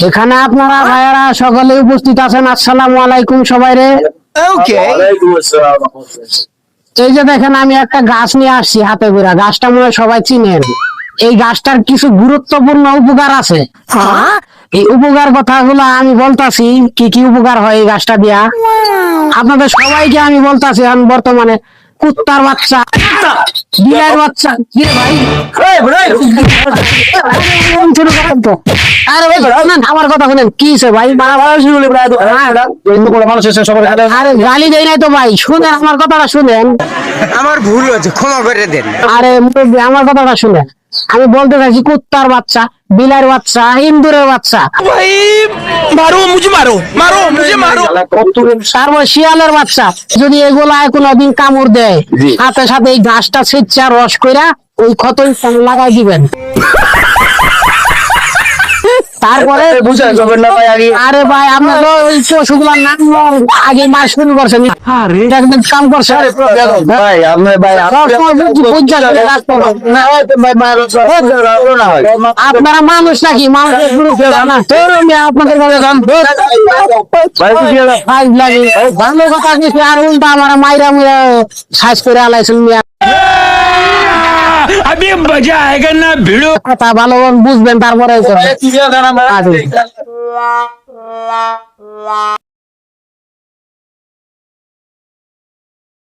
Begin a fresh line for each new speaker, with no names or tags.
এখানে আপনারা ভাইয়ারা সকলে উপস্থিত আছেন, আসসালামু আলাইকুম সবাই রে। এই যে দেখেন আমি একটা গাছ নিয়ে আসছি হাতে করে, গাছটা মনে হয় সবাই চিনেন। এই গাছটার কিছু গুরুত্বপূর্ণ উপকার আছে। এই উপকার কথাগুলো আমি বলতাছি, কি কি উপকার হয় এই গাছটা দিয়া আপনাদের সবাইকে আমি বলতাছি। এখন বর্তমানে কুত্তার বাচ্চা, বিড়ার বাচ্চা, কি রে ভাই শুরু করেন তো। আরে ভাই শুনেন, আমার কথা শুনেন, কি হয়েছে ভাই? আরে গালি দেয় নাই তো ভাই, শুনেন আমার কথাটা শুনেন।
আমার ভুল হয়েছে, ক্ষমা করে দেন।
আরে মুরব্বি, আমার কথাটা শুনেন। আমি বলতে চাইছি কুত্তার বাচ্চা, বিলার বাচ্চা, ইন্দুরের বাচ্চা,
ভাই মারো মুঝে, মারো মারো মুঝে, মারো।
তারপর শিয়ালের বাচ্চা। যদি এগুলা কোনোদিন কামড় দেয়, সাথে সাথে এই ঘাসটা ছেঁচা রস কইরা ওই ক্ষত লাগাই দিবেন। তারপরে আরে ভাই আপনার তো ওই পশুগুলার নাম আগে মাস শুরু করছেন, একদম কাম করছে। আপনারা মানুষ নাকি? মানুষের আপনাদের ভালো কথা কিছু, আর উল্টা আমার মাইরা মুইরা সাইজ করে আলাইছেন মিয়া।
अभी मजा आएगा ना भिड़ो।
কথা ভালো বুঝবেন তারপরে